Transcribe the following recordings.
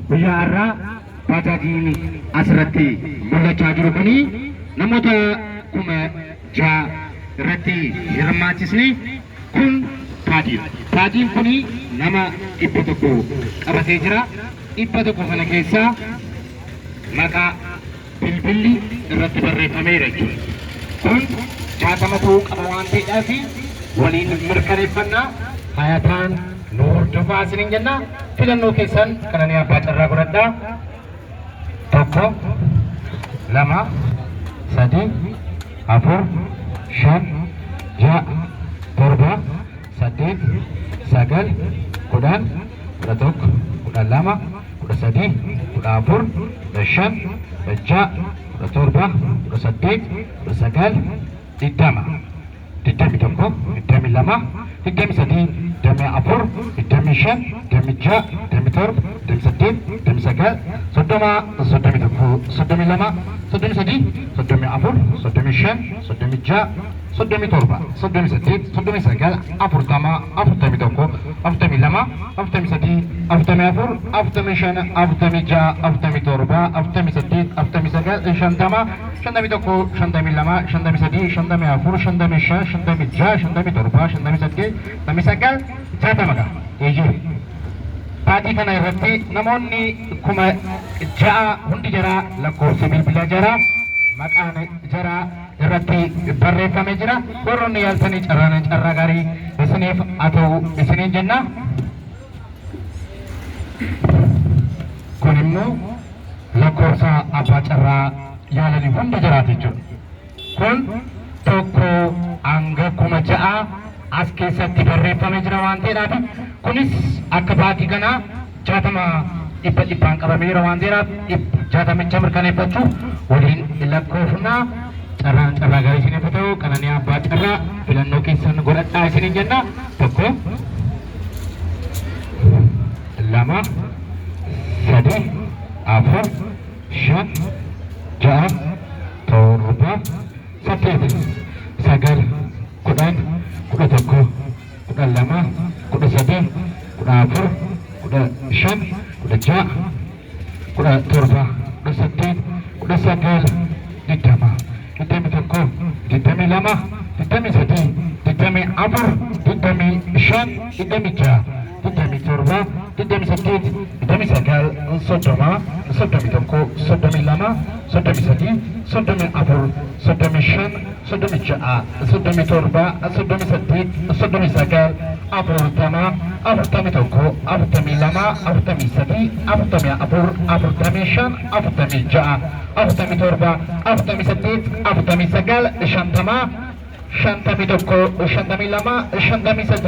guyyaarraa bajaajiin asirratti mul'achaa jiru kuni namoota 6,000 irratti hirmaachisne kun taatiidha. Taatiin kuni nama 100 qabatee jira. 100 kana keessaa maqaa bilbilli irratti barreeffameera jechuudha. Kun 60 ta'uu qaba waan ta'eedhaaf waliin mirkaneeffannaa hayataan nu hordofaa isiniin jenna. Filannoo keessan kananii abbaa carraa godhadhaa. 1 2 3 4 5 6 7 8 9 10 11 12 13 14 15 16 17 18 19 20 21 22 23 24 25 26 27 28 29 30 31 32 33 34 35 36 37 38 39 40 41 42 43 44 45 46 47 48 49 50 51 52 53 54 55 56 57 58 60 eejiru. Taatii kana irratti namoonni 6,000 hundi jara lakkoofsi bilbila jara maqaan jara irratti barreeffamee jira. Warroonni yaaltanii carraa gaarii isiniif haa ta'u isiniin jenna. Kun immoo lakkoofsa abbaa carraa yaalanii hunda jaraati jechuudha. Kun 1 hanga 6,000 as keessatti barreeffamee jira waan ta'eedhaaf kunis akka baatii kanaa 60 dhibbaan qabameera waan ta'eedhaaf 60 mirkaneeffachuuf waliin lakkoofnaa. Carraa gaarii isiniif haa ta'u qananii abbaa carraa filannoo keessan godhadhaa isiniin jenna. 1 2 3 4 5 6 7 8 9 10 11 12 13 14 15 16 17 18 19 20 21 22 23 24 25 26 27 28 29 30 31 32 33 34 35 36 37 38 39 40 41 42 43 44 45 46 47 48 49 50 51 52 53 54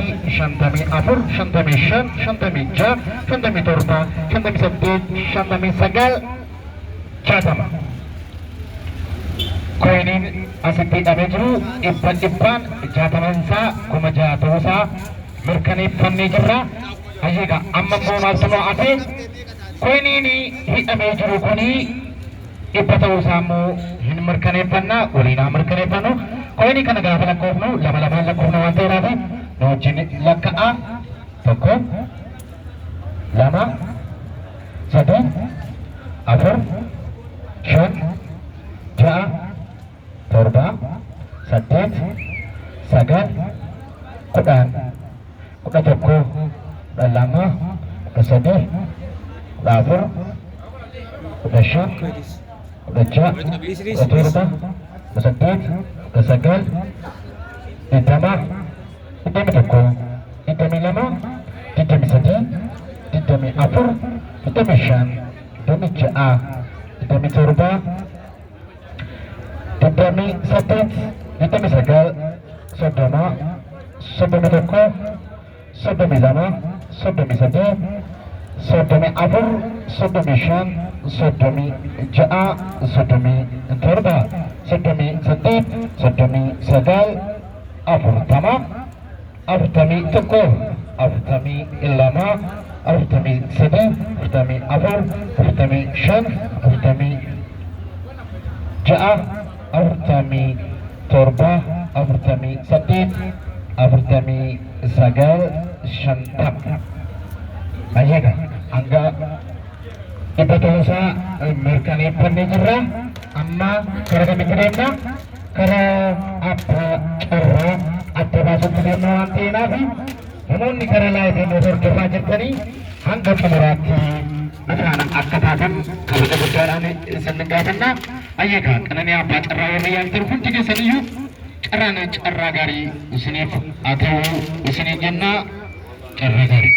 55 56 57 58 59 60 koiniin asitti hidhamee jiru dhibbaan 60 6,000 ta'uusaa mirkaneeffannee jirra. Hayyeega amma immoo maaltu mo'ate koiniin hidhamee jiru kuni 100 ta'uusaa immoo hin mirkaneeffannaa waliin haa mirkaneeffannu. Koinii kana gaafa lakkoofnu lama lakkoofna waan ta'eedhaaf nu wajjin lakka'a. 1 2 3 4 5 6 7 8 9 10 11 12 13 14 15 16 17 18 19 20 21 22 23 24 25 26 27 28 29 30 31 32 33 34 35 36 37 38 39 40 41 42 43 44 45 ja'a 47 48 49 50 ayyaga hanga Ibatulsa mirkaneeffanne jirra. Amma karaa kamitti deemna? Karaa abbaa carraa adda baasutti deemna waan ta'eedhaaf namoonni karaa laayitiin hordofaa jirtanii hanga xumuraatti afaan akka taatan kabaja guddaadhaan isin gaafanna. Ayyakaa qananii abbaa carraa warri yaa'an hundi keessaniyyuu carraa gaarii isiniif haa ta'u isiniin jenna. Carraa gaarii.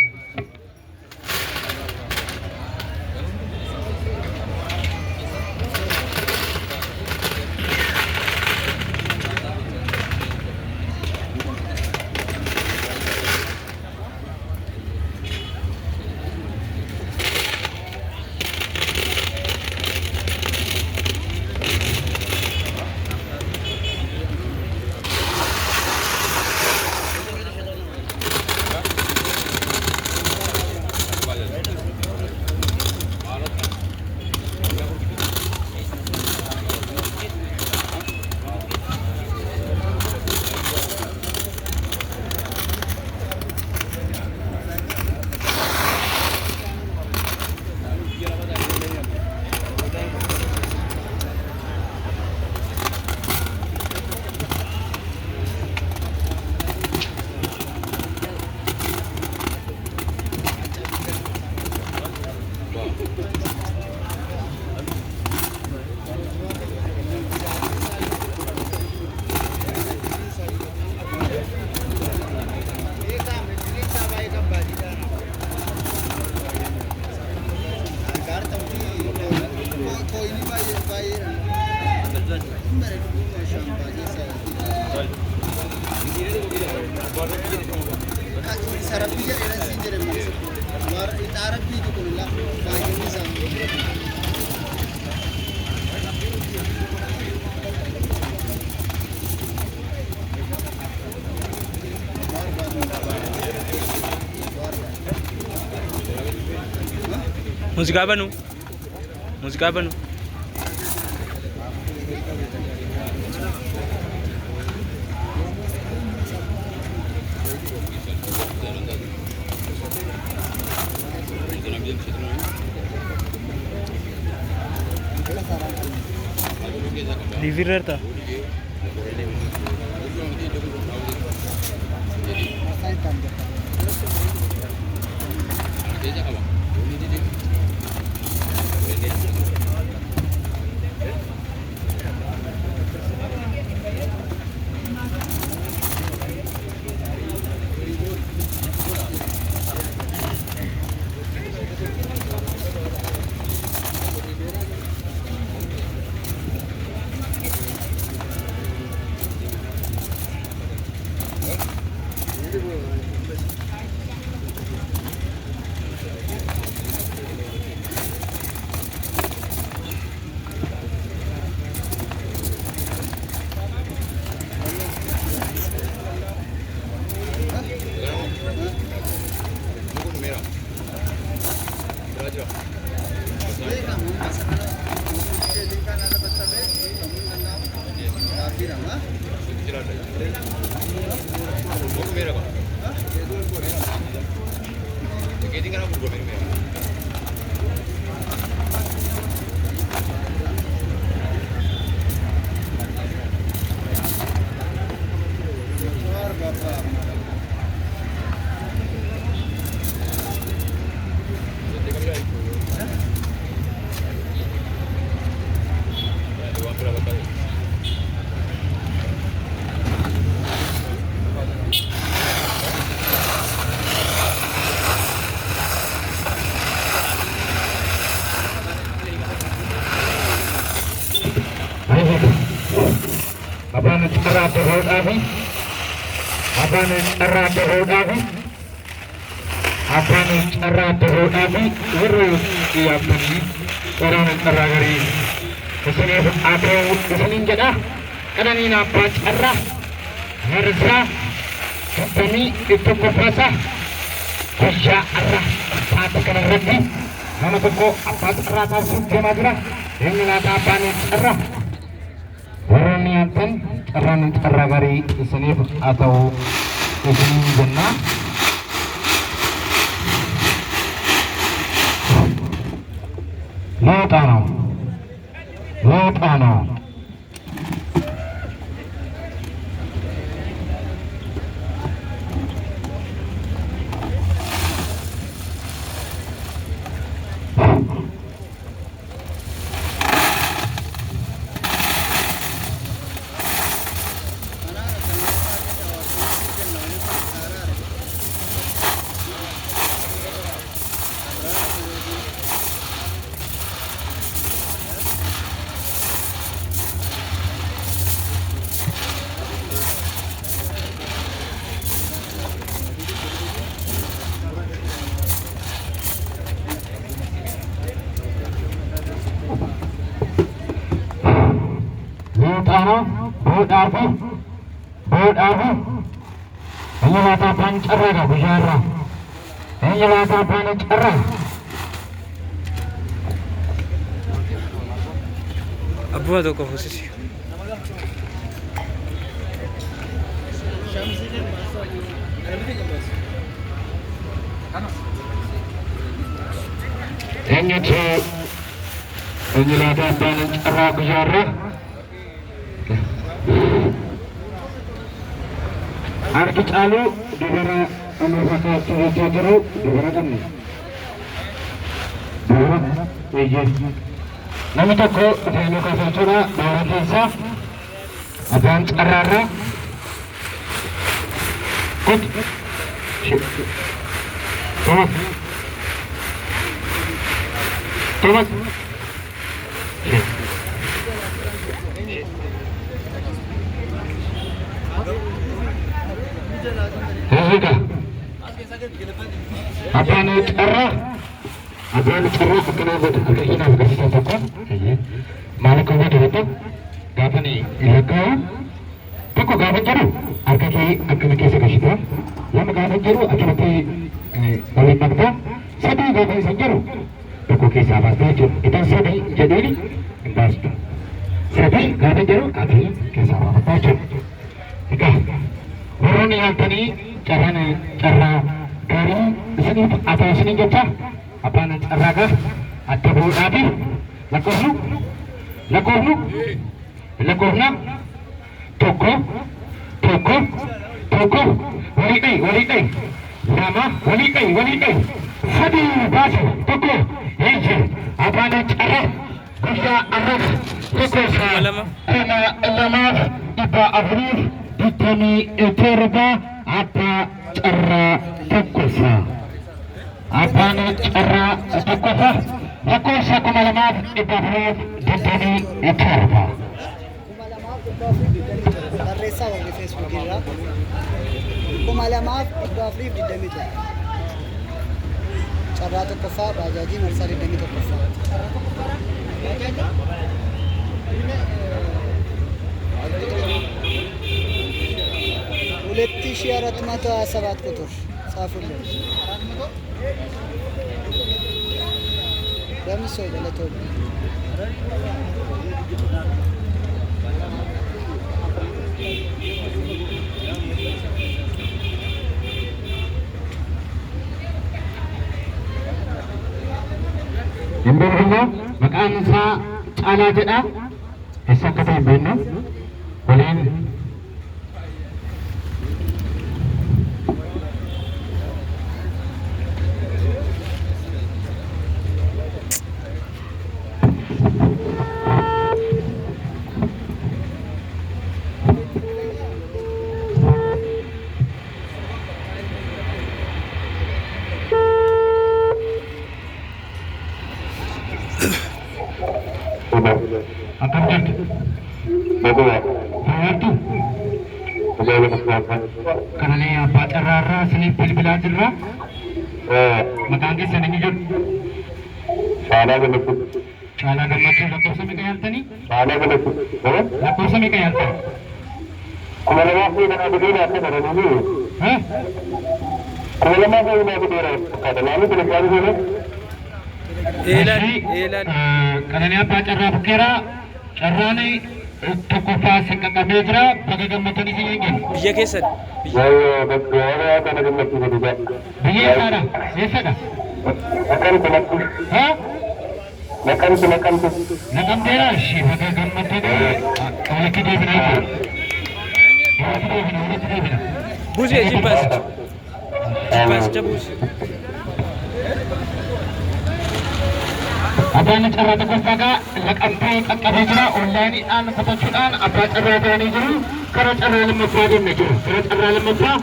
Musika apa nu? Musika apa nu? Livirer ta? Abang cerah terhut abi, abang cerah terhut abi, abang cerah terhut abi, urus dia beli orang cerah dari kesini ada kesini jadi karena ini apa cerah harga kami itu kepasa kerja arah satu kena lagi mana toko apa cerah tahu cuma cerah ini nada apa nih cerah orang niatan cerah dari sini atau kesini jenah ሊወጣ ነው ሊወጣ ነው። Tano, boat api, ini mata pancara ka bicara, ini mata pancara. Abu ada kau khusus. Ini mata pancara bicara. Arti calu di mana anggota cewek-cewek di mana kan nih? Iya. Nama toko di lokasi cura daerah desa. Abang Arara. Kut. Thomas. Thomas. Abang cerah kenapa agak hina begitu toko? Malah kau betul betul. Gapa ni? Ilaka. Toko gapa jeru? Akan kisah kasih. Yang gapa jeru akan oleh makta. Sadi gapa jeru? Toko kisah apa saja? Kita sadi jadi ni. Basta. Sadi gapa jeru? Akan kisah apa saja? Ika. Orang yang tadi cara dari sini atau sini kita apa nak raga atau buat apa lakorna toko walikai nama walikai sadi bahasa toko ini apa nak cara bisa arah toko nama iba Afrif ditani terba apa cara fokusnya apa nih cara fokusnya fokus aku malamat ibarat ditani terba Resa di Facebook kira aku malamat ibarat ditani cara tu kofa bajaji nursery ditani tu kofa 2427 ቁጥር ጻፉልኝ። ለምን ሰው ለተው Embernya maqaan isaa Caalaa jedha. Eessa akka ta'e hin beeknu. Waliin akan jadi Hayatu karena ni apa cara seni bila jirra maqaan keessa ni jiru Caalaa Gammachuu lakkoofsa meeqa yaaltanii? Lakkoofsa meeqa yaaltan? Qananii Abbaa Carraa Bukkeeraa carraani tokkoffaa saqqaqamee jira baga gammadanii si eegan. Biyya keessan? Biyya eessaadha? Eessadha? Naqamteera ishee bakka gammaddee walitti deebinaa jiru. Walitti deebina. Buusee jibbaasicha. Jibbaasicha buusee. Abbaan carraa tokkoffaadhaa Naqamtee qaqqabee jira. Onlaayiniidhaan fudhachuudhaan abbaa carraa ta'anii jiru. Karaa carraa lammaffaa deemna jiru. Karaa carraa lammaffaa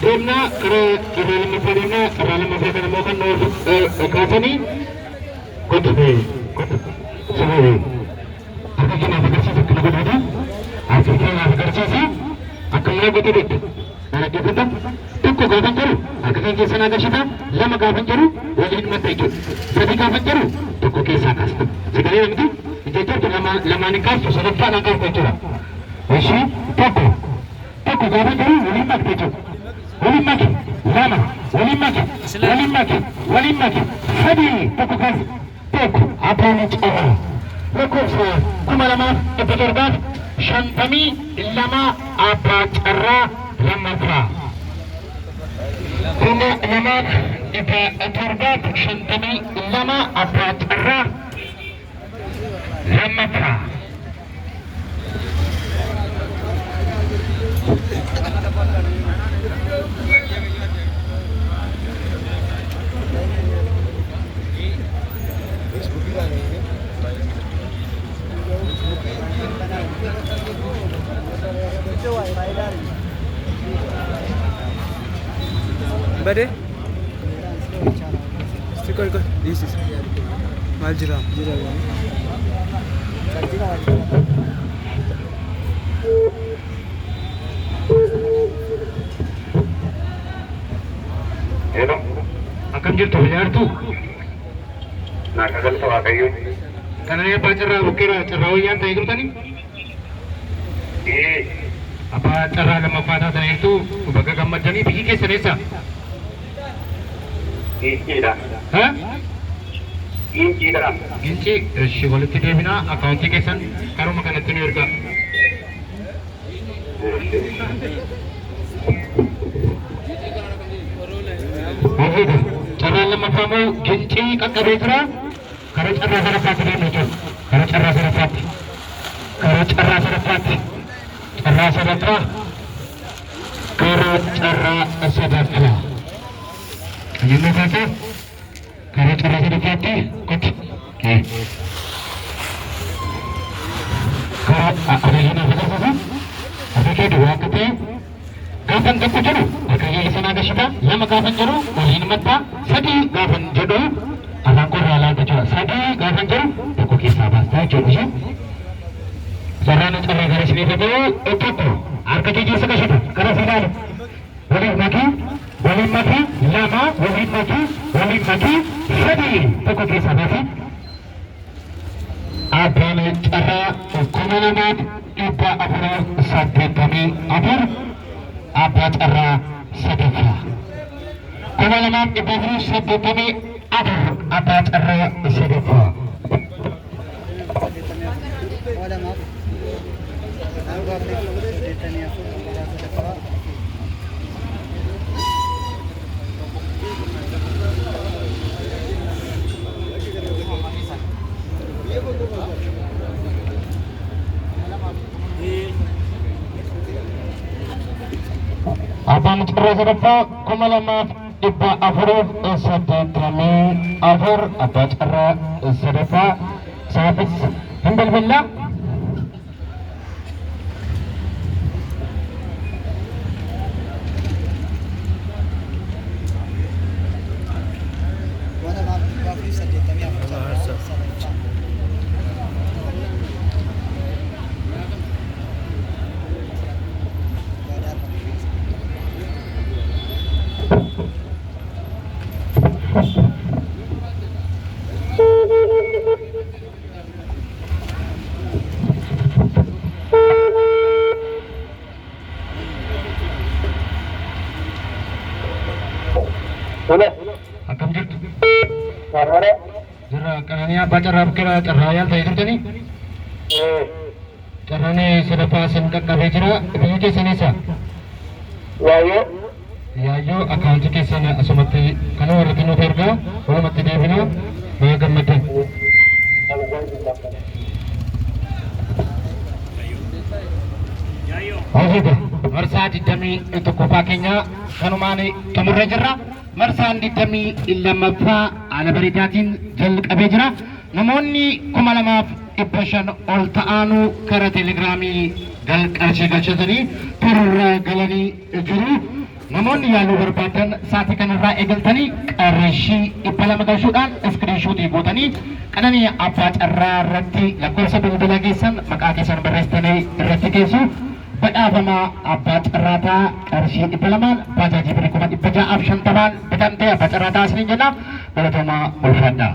deemna. Karaa carraa lammaffaa deemna. Carraa lammaffaa kana immoo kan nu kaasanii qottee sababee akka kanaaf agarsiisa akkana godhata. Asii kanaaf agarsiisa akkana godhate dhaggeeffata. Tokko gaafan jiru akka kan keessan agarsiisa. Lama gaafan jiru waliin madda jechuudha. Sadii gaafan jiru tokko keessaa kaasta. Sagalee namti jechuudha lamaan kaastu sadaffaadhaan kaastu jechuudha. Ishii tokko gaafan jiru waliin madda jechuudha. Waliin madda lama waliin madda waliin madda sadii tokko kaasta. Tokko abbaan carraa lakkoofsa 2752 abbaa carraa lammaffaa. 2752 abbaa carraa lammaffaa. Bade? Sikol ko. This is. Maljira. Hello. Akkam jirtu yaartu? Nagagalta Waaqayyo. Kana abbaa carraa bukkeera carraa wayyaan ta'ee turtanii? Abbaa carraa lammaffaa taatan jirtu bakka gammaddanii biyyi keessan eessa? Ginciidha. Ha? Ginciidha. Ginci ishee walitti deebinaa akkaawuntii keessan karuma kanatti nu ergaa. Hojjeta. Carraan lammaffaa moo gincii qaqqabee jira? Karaa carraa sadaffaatti deemna jechuudha. Karaa carraa sadaffaatti. Karaa carraa sadaffaatti. Carraa sadaffaa. Karaa carraa sadaffaa. Yemmuu kaasa karaa carraa sadaffaatti qotti. Karaa adeemsa agarsiisa. Adeemsa duwwaa akka ta'e gaafan tokko jiru akka sana agarsiisa. Lama gaafan jiru waliin madda. Sadii gaafan jedhu afaan qorraa laata jechuudha. Sadii gaafan jiru tokko keessaa baastaa jechuudha. Carraan carraa gara isinii ta'ee tokko harka kee keessa gashitu karaa filaalu. Waliin makii lama waliin makii sadii tokko keessaa baasee. Abbaan carraa 2484 abbaa carraa sadaffaa. 2484 abbaa carraa sadaffaa. Abbaan carraa sadaffaa 2484 abbaa carraa sadaffaa. Saafis hin bilbilaa. Akkam jirtu? Jira kananii abbaa carraa bukkeera carraa yaal ta'ee turtanii? Carraan sadaffaa sin qaqqabee jira. Biyyi keessan eessa? Yaayyoo akkaawuntii keessan asumatti kana warratti nuuf ergaa walumatti deebinaa baga gammaddan. marsaa 21ffaa keenya kanumaan xumurree jirra. Marsaan 22ffaa haala bareedaatiin jalqabee jira. Namoonni 2,500 ol ta'anu karaa teelegiraamii qarshii galchatanii tururra galanii jiru. Namoonni yaaluu barbaadan sa'aatii kanarraa eegaltanii qarshii 200 galchuudhaan iskiriinshuutii gootanii Qananii Abbaa Carraa irratti lakkoofsa bilbila keessan maqaa keessan barreessitanii irratti geessu. Badhaafamaa Abbaa Carraataa qarshii 200 baajaajii 650 bitamtee Abbaa Carraataa isiniin jenna. Galatoomaa ulfaadhaa.